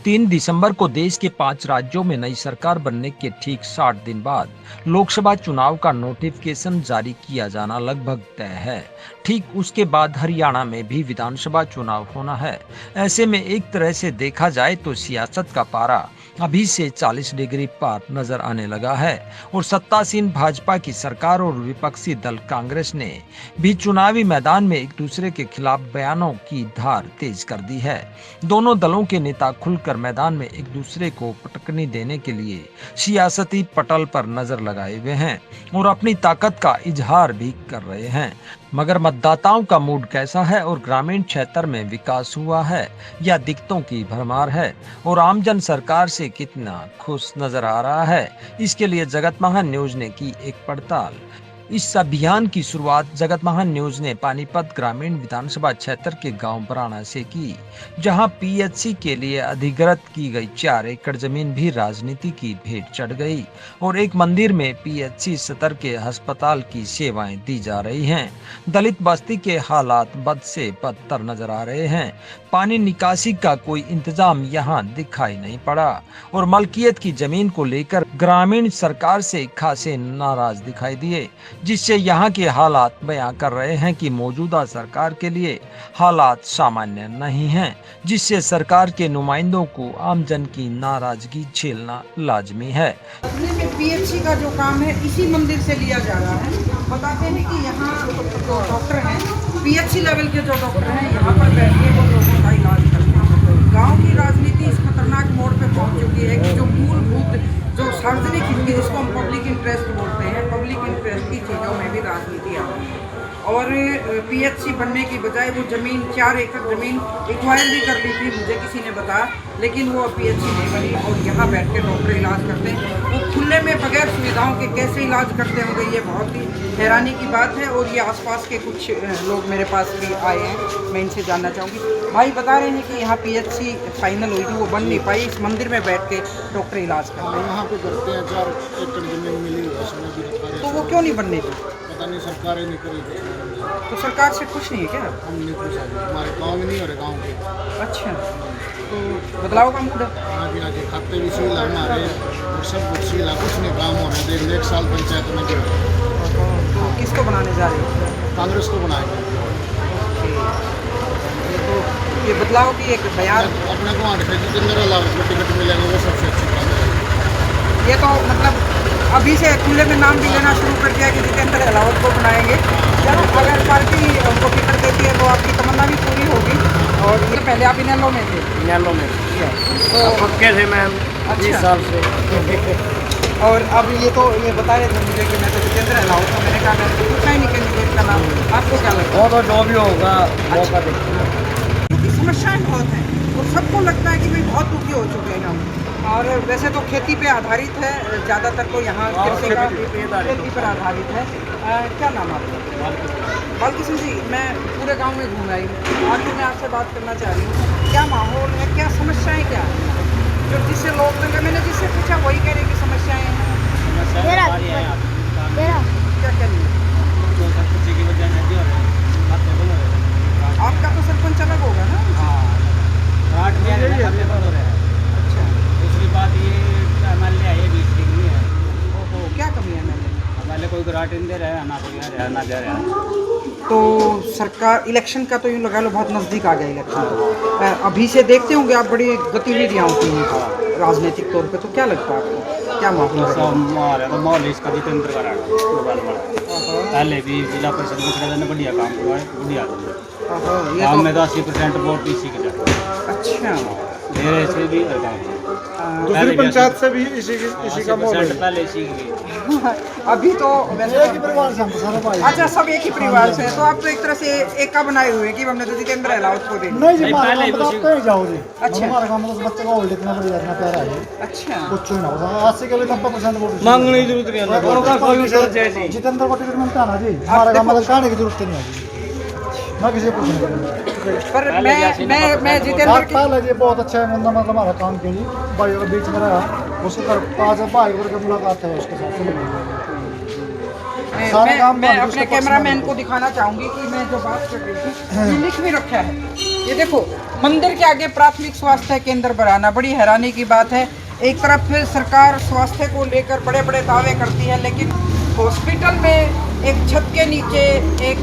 3 दिसंबर को देश के 5 राज्यों में नई सरकार बनने के ठीक 60 दिन बाद लोकसभा चुनाव का नोटिफिकेशन जारी किया जाना लगभग तय है। ठीक उसके बाद हरियाणा में भी विधानसभा चुनाव होना है। ऐसे में एक तरह से देखा जाए तो सियासत का पारा अभी से 40 डिग्री पार नजर आने लगा है और सत्तासीन भाजपा की सरकार और विपक्षी दल कांग्रेस ने भी चुनावी मैदान में एक दूसरे के खिलाफ बयानों की धार तेज कर दी है। दोनों दलों के नेता खुलकर मैदान में एक दूसरे को पटकनी देने के लिए सियासती पटल पर नजर लगाए हुए हैं और अपनी ताकत का इजहार भी कर रहे हैं। मगर मतदाताओं का मूड कैसा है और ग्रामीण क्षेत्र में विकास हुआ है या दिक्कतों की भरमार है और आमजन सरकार से कितना खुश नजर आ रहा है, इसके लिए जगत महान न्यूज ने की एक पड़ताल। इस अभियान की शुरुआत जगत महान न्यूज ने पानीपत ग्रामीण विधानसभा क्षेत्र के गांव बराना से की, जहां पीएचसी के लिए अधिग्रहित की गई 4 एकड़ जमीन भी राजनीति की भेंट चढ़ गई और एक मंदिर में पीएचसी स्तर के अस्पताल की सेवाएं दी जा रही हैं। दलित बस्ती के हालात बद से बदतर नजर आ रहे हैं। पानी निकासी का कोई इंतजाम यहां दिखाई नहीं पड़ा और मलकियत की जमीन को लेकर ग्रामीण सरकार से खासे नाराज दिखाई दिए, जिससे यहाँ के हालात बयां कर रहे हैं कि मौजूदा सरकार के लिए हालात सामान्य नहीं हैं, जिससे सरकार के नुमाइंदों को आमजन की नाराजगी झेलना लाजमी है। पीएचसी का जो काम है इसी मंदिर से लिया जा रहा है। बताते हैं कि यहाँ जो डॉक्टर हैं, पीएचसी लेवल के जो डॉक्टर हैं, यहाँ पर बैठ के वो लोगों का इलाज करते हैं। गाँव की राजनीति इस खतरनाक मोड़ पे पहुँच चुकी है कि जो मूलभूत जो सार्वजनिक हित के, जिसको हम पब्लिक इंटरेस्ट बोलते हैं, पब्लिक इंटरेस्ट की चीज़ों में भी राजनीति आ रही है। और पीएचसी बनने की बजाय वो ज़मीन 4 एकड़ ज़मीन एक्वायर भी कर ली थी, मुझे किसी ने बताया, लेकिन वो पीएचसी नहीं बनी और यहाँ बैठ के डॉक्टर इलाज करते हैं। वो खुले में बगैर सुविधाओं के कैसे इलाज करते होंगे, ये बहुत ही हैरानी की बात है। और ये आसपास के कुछ लोग मेरे पास भी आए हैं, मैं इनसे जानना चाहूँगी। भाई बता रहे हैं कि यहाँ पीएचसी फाइनल हुई थी, वो बन नहीं पाई, इस मंदिर में बैठ के डॉक्टर इलाज करते हैं। यहाँ पे करते हैं, 4 एकड़ जमीन मिली है, उसमें भी तो वो क्यों नहीं बनने दी? पता नहीं, सरकार ही नहीं करेगी। तो सरकार से खुश नहीं है क्या? हम नहीं खुश हैं, हमारे गाँव में नहीं हो रहे, गाँव के। अच्छा, तो बदलाव का मूड है? आगे आगे खाते भी सील हमारे और सब कुछ सील, कुछ नहीं काम होने देंगे। 1 साल पंचायत में गए। तो किसको बनाने जा रहे हैं? कांग्रेस को बनाएंगे। तो ये बदलाव की एक बयान अपने को आठ जितेंद्र लाभ को टिकट मिलेगा, वो सबसे अच्छी बात है। ये तो मतलब अभी से खुले में नाम भी लेना शुरू कर दिया कि जितेंद्र अहलावत को बनाएंगे। चलो, अगर पार्टी उनको टिकट देती है तो आपकी तमन्ना भी पूरी होगी। और ये पहले आप इनेलो में थे? इनेलो में तो पक्के थे मैम, 20 साल से। और अब ये तो ये बता रहे थे मुझे कि मैं तो जितेंद्र अहलावत को, मैंने कहा मैंने पूछा ही नहीं कैंडिडेट का नाम। आपको क्या लगता है? वो तो जो भी होगा मौका देखिए। क्योंकि समस्याएं बहुत हैं और सबको लगता है कि भाई बहुत दुखी हो चुके हैं हम। और वैसे तो खेती पे आधारित है ज़्यादातर, तो यहाँ कृषि का खेती पर आधारित है। क्या नाम आपका? बालकिशन जी, मैं पूरे गांव में घूम आई हूँ। आज मैं आपसे बात करना चाह रही हूँ, क्या माहौल है, क्या समस्याएं क्या हैं? जो जिससे लोग, मैंने जिससे पूछा वही कह रहे कि समस्याएं हैं। क्या करिए? आपका तो सरपंच अलग होगा ना? अच्छा, दूसरी बात ये एमएलए है, 20 डिग्री है। ओहो, क्या कमी है एमएलए कोई ग्रांट नहीं दे रहा है, ना कोई ना दे रहा है। तो सरकार इलेक्शन का तो यूँ लगा लो बहुत नज़दीक आ गया इलेक्शन। अभी से देखते होंगे आप बड़ी गतिविधियाँ होती हैं राजनीतिक तौर पे, तो क्या लगता है आपको, क्या माहौल है? तो माहौल इसका जितेंद्र का रहेगा। पहले भी जिला परिषद में बढ़िया काम हुआ है, बढ़िया काम में 80% वोट इसी के जाते हैं। अच्छा, मेरे से भी दूसरी पंचायत से भी इसी का माहौल है। पहले इसी की अभी तो वैसे एक ही परिवार से हम सारा भाई। अच्छा, सब एक ही परिवार से हैं, तो आप तो एक तरह से एक का बनाए हुए हैं कि हमने तो जितेंद्र अहलावत को देना। नहीं जी, हमारा पहले काम तो आप उसी- कहीं जाओ जी। अच्छा। हमारा काम तो बच्चे का होल्ड इतना बढ़िया, इतना प्यारा है। अच्छा, कुछ ही ना होगा, आज से कभी 90% वोट मांगने की जरूरत नहीं है। जितेंद्र को टिकट मिलता है ना जी, हमारे काम में कहने की जरूरत नहीं है। ना किसी को पूछने पर मैं जितेंद्र की पहले जी बहुत अच्छा है, मतलब हमारा काम के लिए भाई के बीच में रहा, उसके कर 5 भाई करके मुलाकात है उसके साथ। सारे काम मैं बांध अपने उसके कैमरामैन पक्ष को दिखाना चाहूंगी कि मैं जो बात कर रही थी ये लिख भी रखा है। ये देखो, मंदिर के आगे प्राथमिक स्वास्थ्य केंद्र बनाना बड़ी हैरानी की बात है। एक तरफ सरकार स्वास्थ्य को लेकर बड़े बड़े दावे करती है, लेकिन हॉस्पिटल में एक छत के नीचे एक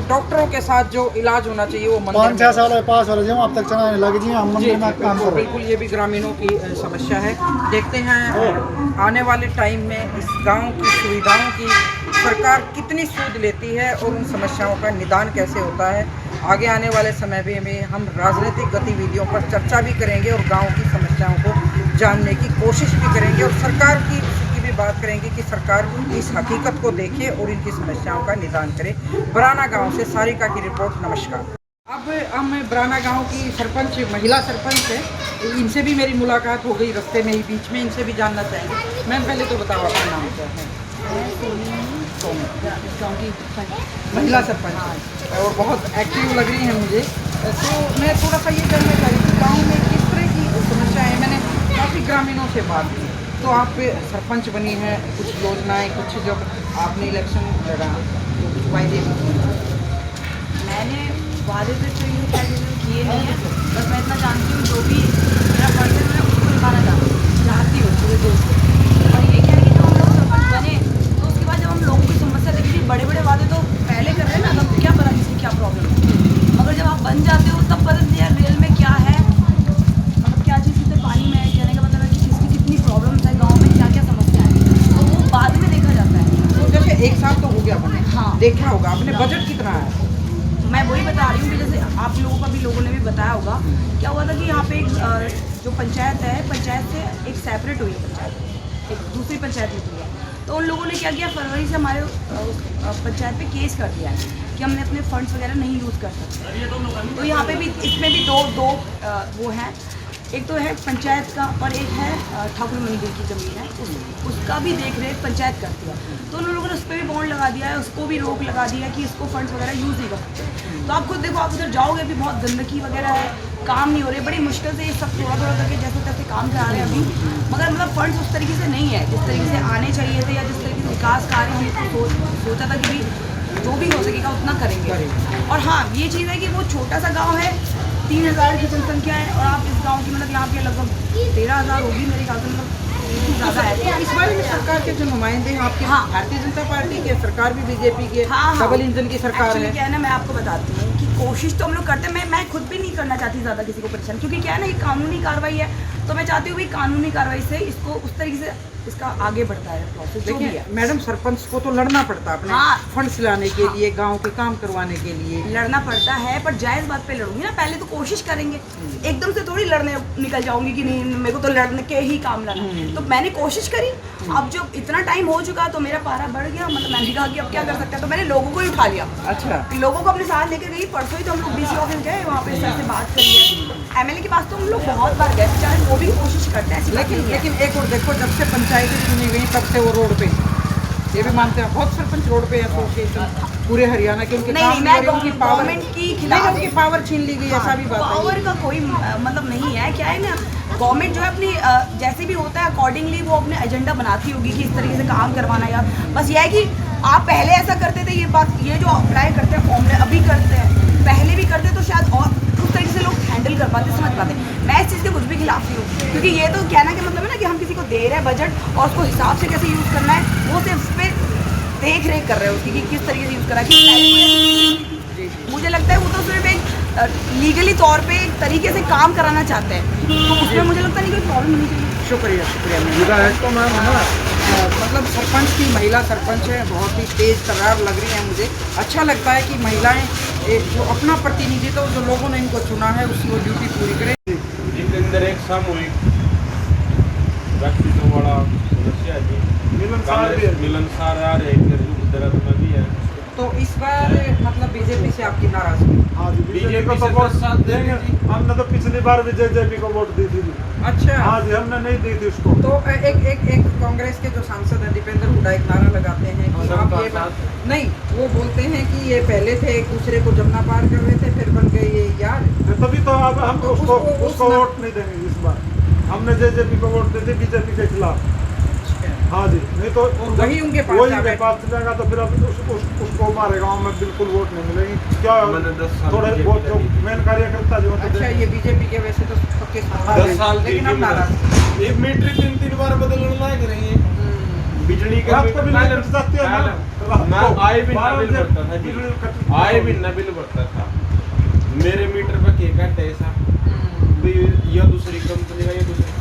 डॉक्टरों के साथ जो इलाज होना चाहिए वो मंदिर 5-6 साल पास हो रहे हैं, अब तक चलाने लग जी हम मंदिर में काम कर रहे हैं। बिल्कुल ये भी ग्रामीणों की समस्या है। देखते हैं आने वाले टाइम में इस गांव की सुविधाओं की सरकार कितनी सूद लेती है और उन समस्याओं का निदान कैसे होता है। आगे आने वाले समय में हम राजनीतिक गतिविधियों पर चर्चा भी करेंगे और गांव की समस्याओं को जानने की कोशिश भी करेंगे और सरकार की भी बात करेंगे कि सरकार इस हकीकत को देखे और इनकी समस्याओं का निदान करे। बराना गांव से सारिका की रिपोर्ट। नमस्कार। अब हम बराना गांव की सरपंच, महिला सरपंच है, इनसे भी मेरी मुलाकात हो गई रास्ते में ही, बीच में इनसे भी जानना चाहेंगे। मैम पहले तो बताओ अपना नाम क्या है? गाँव की महिला सरपंच और बहुत एक्टिव लग रही है मुझे। तो मैं थोड़ा सा ये जानना चाह रही थी गाँव में किस तरह की समस्या है। मैंने काफ़ी ग्रामीणों से बात की, तो आप सरपंच बनी है, कुछ योजनाएं, कुछ जब आपने इलेक्शन लड़ा तो कुछ वायदे भी किए। मैंने वादे तो किए नहीं है, बस मैं इतना जानती हूँ जो भी मेरा फर्ज है मैं उसको निभाना चाहती हूँ पूरे दिल से। और ये क्या है कि जब हम लोग सरपंच बने तो उसके बाद जब हम लोगों की समस्या देखी थी, बड़े बड़े वादे तो पहले कर रहे हैं ना, तब क्या पता किसकी क्या प्रॉब्लम है, मगर जब आप बन जाते हो तब पता चलता है रियल में क्या है, मतलब क्या चीज़ कितने पानी में है। कहने का मतलब है कि किसकी कितनी प्रॉब्लम्स है, गाँव में क्या क्या समस्या है, तो वो बाद में देखा जाता है। तो जैसे एक साल तो हो गया बने, हाँ, देखा होगा आपने बजट कितना है? मैं वही बता रही हूँ कि जैसे आप लोगों का भी लोगों ने भी बताया होगा, क्या हुआ था कि यहाँ पे एक जो पंचायत है, पंचायत से एक सेपरेट हुई है पंचायत, एक दूसरी पंचायत में हुई है। तो उन लोगों ने क्या किया, फरवरी से हमारे पंचायत पे केस कर दिया है कि हमने अपने फंड्स वगैरह नहीं यूज़ कर सकते। तो यहाँ पे भी इसमें भी दो वो हैं, एक तो है पंचायत का और एक है ठाकुर मंदिर की ज़मीन है, उसका भी देख रेख पंचायत करती है। तो उन लोगों ने उस पर भी बॉन्ड लगा दिया है, उसको भी रोक लगा दिया है कि इसको फंड्स वगैरह यूज़ नहीं कर सकते। तो आप खुद देखो, आप उधर जाओगे भी बहुत गंदगी वगैरह है, काम नहीं हो रहे, बड़ी मुश्किल से ये सब थोड़ा थोड़ा करके जैसे तैसे काम करा रहे हैं अभी, मगर मतलब फंड्स उस तरीके से नहीं है जिस तरीके से आने चाहिए थे, या जिस तरीके से विकास कार्य हमने सोचा था कि भी जो भी हो सकेगा उतना करेंगे। और हाँ, ये चीज़ है कि वो छोटा सा गाँव है, 3000 की जनसंख्या है, और आप इस गांव की मतलब यहाँ पे लगभग 13,000 होगी मेरे ख्याल से, मतलब ज़्यादा है। इस बारे में सरकार के जो नुमाइंदे हैं आपके, हाँ, भारतीय जनता पार्टी के, सरकार भी बीजेपी के, हाँ, डबल इंजन की सरकार है। क्या है ना, मैं आपको बताती हूँ कि कोशिश तो हम लोग करते हैं, मैं खुद भी नहीं करना चाहती ज़्यादा किसी को परेशान, क्योंकि क्या है ना, ये कानूनी कार्रवाई है, तो मैं चाहती हूँ कि कानूनी कार्रवाई से इसको उस तरीके से इसका आगे बढ़ता है प्रोसेस जो भी है। मैडम सरपंच को तो लड़ना पड़ता है अपने फंड्स लाने के लिए, गांव के काम करवाने के लिए लड़ना पड़ता है, पर जायज़ बात पे लड़ूंगी ना, पहले तो कोशिश करेंगे, एकदम से थोड़ी लड़ने निकल जाऊंगी कि नहीं मेरे को तो लड़ने के ही काम लाना। तो मैंने कोशिश करी, अब जब इतना टाइम हो चुका तो मेरा पारा बढ़ गया, मतलब मैंने कहा कि अब क्या कर सकते हैं, तो मैंने लोगों को ही उठा लिया। अच्छा, लोगों को अपने साथ लेकर गई, परसों ही तो हम लोग DC ऑफिस गए, वहाँ पे सर से बात करी है, MLA के पास तो हम लोग बहुत बार गए, चाहे वो भी कोशिश करते हैं। लेकिन एक और देखो, जब से पंचायतें चुनी गई तब से वो रोड पे, ये भी मानते हैं बहुत सरपंच रोड पे एसोसिएशन पूरे हरियाणा के, उनके नहीं, मैं गवर्नमेंट की खिलाफ, उनकी पावर छीन ली गई, ऐसा भी बात है। पावर का कोई मतलब नहीं है, क्या है ना, गवर्नमेंट जो है अपनी जैसे भी होता है अकॉर्डिंगली वो अपने एजेंडा बनाती होगी कि इस तरीके से काम करवाना, या बस ये है कि आप पहले ऐसा करते थे, ये बात, ये जो अप्लाई करते हैं फॉर्म अभी करते हैं, पहले भी करते तो शायद और उस तरीके से लोग हैंडल कर पाते, समझ पाते। मैं इस चीज़ के कुछ भी खिलाफ नहीं हूँ, क्योंकि ये तो कहना कि मतलब है ना कि हम किसी को दे रहे हैं बजट और उसको हिसाब से कैसे यूज़ करना है, वो सिर्फ उस पर देख रेख कर रहे हैं उसकी कि किस तरीके से यूज़ करा है। मुझे लगता है वो तो सिर्फ एक लीगली तौर पे एक तरीके से काम कराना चाहते हैं, तो उसमें मुझे लगता नहीं कोई प्रॉब्लम नहीं चाहिए। शुक्रिया। तो मैम है ना, मतलब सरपंच की महिला सरपंच है, बहुत ही तेज तर्रार लग रही है मुझे। अच्छा लगता है कि महिलाएं जो अपना प्रतिनिधित्व जो लोगों ने इनको चुना है उसकी वो ड्यूटी पूरी करें। जिसके अंदर एक सामूहिक व्यक्तित्व वाला समस्या है, मिलनसार आ रहे में भी है। तो इस बार मतलब बीजेपी से आपकी नाराजगी? हाँ जी, बीजेपी को तो वोट साथ देंगे। हमने तो पिछली बार भी जेजेपी को वोट दी थी। अच्छा, हाँ जी, हमने नहीं दी थी उसको। तो एक कांग्रेस के जो सांसद हैं दीपेंद्र हुड्डा एक नारा लगाते हैं कि आप ये नहीं, वो बोलते हैं कि ये पहले थे एक दूसरे को जमुना पार कर रहे थे, फिर बन गए ये यार। तभी तो अब हम उसको वोट नहीं देंगे इस बार। हमने जेजेपी को वोट दी थी बीजेपी के खिलाफ। हाँ जी, नहीं तो वही उनके पास वही जाकर- के पास चलेगा तो फिर अब उसको हमारे गांव में बिल्कुल वोट नहीं मिलेगी। क्या मैंने 10 साल थोड़े BJP बहुत जो मेन कार्यकर्ता जो होते अच्छा, थे, ये बीजेपी के वैसे तो सबके साथ 10 साल लेकिन अब की नाराज। एक मीटर 3-3 बार बदलने लायक रही है बिजली का रात को भी लाइट कट जाती है ना, रात मैं को आए भी ना 12 बिल बजे भरता था जी बिजली कट- आए भी ना बिल भरता था मेरे मीटर पे के घंटे ऐसा भी या दूसरी कंपनी का ये दूसरी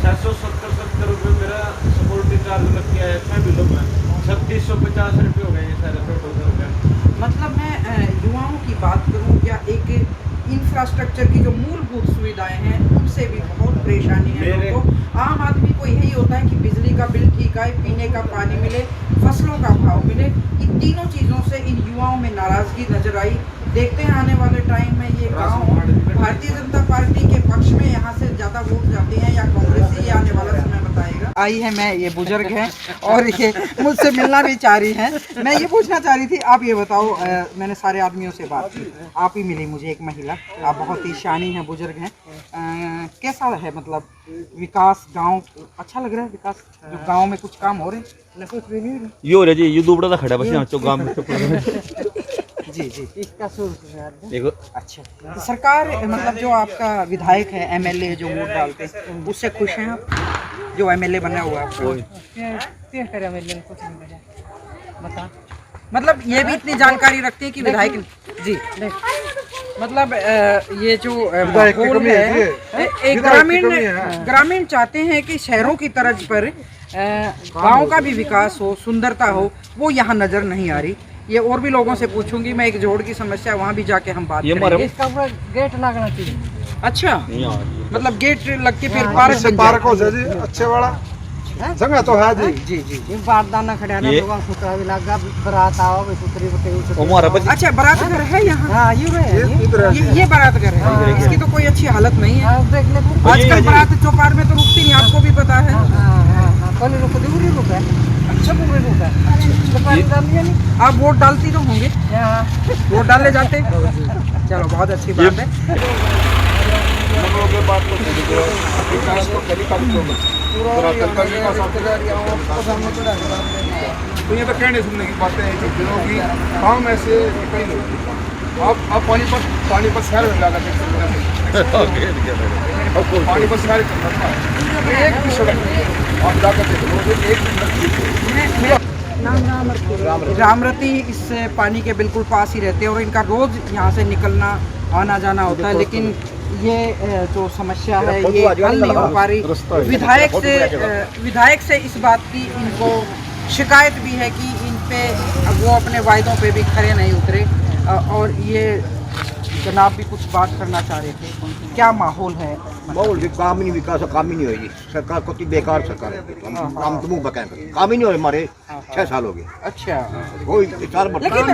670 रुपये मेरा सिक्योरिटी चार्ज लग गया है मैं बिलों में 3650 रुपये हो गए हैं सारे टोटल का। मतलब मैं युवाओं की बात करूं या एक इंफ्रास्ट्रक्चर की जो मूलभूत सुविधाएं हैं उनसे भी बहुत परेशानी है मेरे- लोगों को। आम आदमी को यही होता है कि बिजली का बिल ठीक आए, पीने का पानी मिले, फसलों का भाव मिले। इन तीनों चीज़ों से इन युवाओं में नाराज़गी नजर आई। देखते हैं आने वाले टाइम में ये गाँव भारतीय जनता पार्टी के पक्ष में यहाँ से ज़्यादा वोट जाते हैं या कांग्रेस से, ये आने वाला समय बताएगा। आई है मैं, ये बुजुर्ग है और ये मुझसे मिलना भी चाह रही है। मैं ये पूछना चाह रही थी, आप ये बताओ, मैंने सारे आदमियों से बात की, आप ही मिली मुझे एक महिला, आप बहुत ही शानी हैं, बुजुर्ग हैं। कैसा है मतलब विकास गांव? अच्छा लग रहा है विकास? जो गांव में कुछ काम हो रहे हैं? ये हो रहा जी, ये दुबड़ा था खड़ा बस यहाँ चौक गाँव में जी जी। देखो। अच्छा, तो सरकार मतलब जो आपका विधायक है, एमएलए जो वोट डालते हैं, उससे खुश हैं आप? जो एमएलए बना हुआ है मतलब ये भी इतनी जानकारी रखते हैं कि विधायक जी मतलब ये जो विधायक की माहौल कमी है, है, एक विधायक की कमी है। ग्रामीण चाहते हैं कि शहरों की तर्ज पर गांव का भी विकास हो, सुंदरता हो, वो यहाँ नजर नहीं आ रही। ये और भी लोगों से पूछूंगी मैं, एक जोड़ की समस्या, वहाँ भी जाके हम बात करेंगे। इसका गेट लगना चाहिए। अच्छा, नहीं आ रही है। मतलब गेट लग के फिर पार्क इससे बन पार्क हो जाए। जाए जी, अच्छे वाला जगह तो है जी। जी जी जी। ये बारदाना खड़ा है ना, ये- लोग सुतरा भी लगा, बारात आओ, सुतरी बटे हमारा बस अच्छा, बारात घर है यहाँ? हाँ ये है ये इधर है। ये बारात घर है, इसकी तो कोई अच्छी हालत नहीं है। हाँ, देख ले तू। आजकल बारात चौपार में तो रुकती नहीं, आपको भी पता है। हाँ, पहले रुक दूरी रुक है, अच्छा पूरे रुक है, तो पानी डाल दिया नहीं। आप वोट डालती तो होंगे, हाँ, वोट डालने जाते? चलो बहुत अच्छी बात है। तो ये तो कहने सुनने की बातें हैं कि की गाँव में से कई लोग आप पानीपत शहर में जाकर देख सकते हैं। पानीपत शहर के अंदर एक भी सड़क नहीं है, आप जाकर देखो एक भी रामरती इस पानी के बिल्कुल पास ही रहते हैं और इनका रोज यहाँ से निकलना आना जाना होता है, लेकिन ये जो समस्या है ये हल नहीं हो पा रही। विधायक से इस बात की इनको शिकायत भी है कि इन पे वो अपने वायदों पे भी खरे नहीं उतरे। और ये जनाब भी कुछ बात करना चाह रहे थे, क्या माहौल है? माहौल भी काम ही नहीं, विकास काम ही नहीं होगी। सरकार को बेकार सरकार है, काम तो मुँह बकाए काम ही नहीं हो रहे। हमारे 6 साल हो गए। अच्छा, कोई साल लेकिन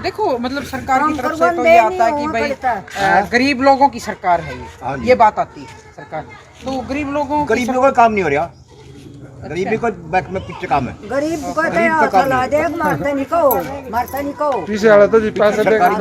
देखो मतलब सरकार की तरफ से तो ये आता है कि भाई गरीब लोगों की सरकार है हाँ जी। ये बात आती है सरकार, तो गरीब लोगों की गरीब लोगों का काम नहीं हो रहा। गरीबी को बैक में पीछे काम है। गरीब को गरीब का काम नहीं। देख मारते निको पीछे वाला तो जी पैसे सरकारी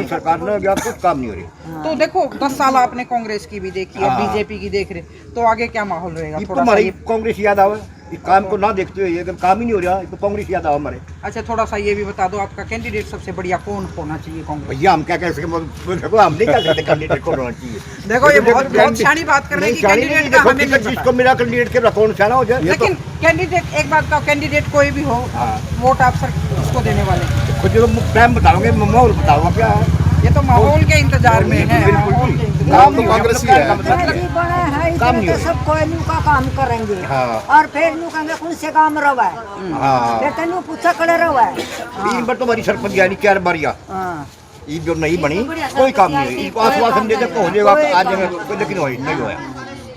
सरकार ने गया, कुछ काम नहीं हो रही। तो देखो 10 साल आपने कांग्रेस की भी देखी है, हाँ। बीजेपी की देख रहे, तो आगे क्या माहौल रहेगा? ये तो थोड़ा सा हमारी ये, कांग्रेस याद आवे, इस काम को ना देखते हुए अगर काम ही नहीं हो रहा तो कांग्रेस याद आवे हमारे। अच्छा थोड़ा सा ये भी बता दो, आपका कैंडिडेट सबसे बढ़िया कौन होना चाहिए कांग्रेस? भैया हम क्या कह सकते, हम नहीं कह सकते कैंडिडेट कौन होना चाहिए। देखो ये बहुत शानी बात कर रहे हैं कि कैंडिडेट का हमें नहीं पता। जिसको मिला कैंडिडेट के कौन सा ना हो जाए। लेकिन कैंडिडेट, एक बात का, कैंडिडेट कोई भी हो, हाँ। वोट आप सर किसको देने वाले? खुद जो टाइम बताओगे, माहौल बताओगे क्या है। ये तो माहौल के इंतजार में है। बिल्कुल माहौल के इंतजार काम में तो कांग्रेस ही है। काम नहीं हो सब कोई न्यू का काम करेंगे हाँ। और फिर न्यू कहेंगे कौन से काम रवा है, हाँ फिर तेनू पूछा खड़े रवा है। 3 बार तो हमारी सरपंच यानी 4 बारिया हाँ, ये जो नहीं बनी कोई काम नहीं हुई। इनको आश्वासन देते हो जाएगा आ जाएगा, लेकिन वही नहीं हुआ।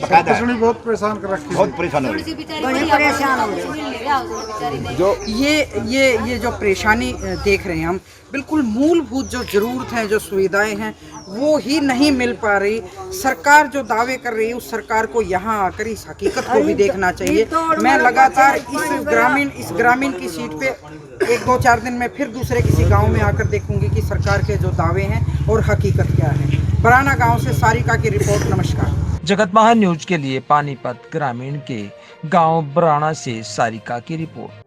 बकायदा है। बहुत परेशान कर रखी है। बहुत परेशान हो रही। बड़ी परेशान हो रही। जो ये जो परेशानी देख रहे हैं हम, बिल्कुल मूलभूत जो जरूरत है, जो सुविधाएं हैं, वो ही नहीं मिल पा रही। सरकार जो दावे कर रही है, उस सरकार को यहाँ आकर इस हकीकत को भी देखना चाहिए। मैं लगातार इस ग्रामीण की सीट पे 1-2-4 दिन में फिर दूसरे किसी गांव में आकर देखूंगी कि सरकार के जो दावे हैं और हकीकत क्या है। बराना गांव से सारिका की रिपोर्ट। नमस्कार। जगत महान न्यूज के लिए पानीपत ग्रामीण के गांव बराना से सारिका की रिपोर्ट।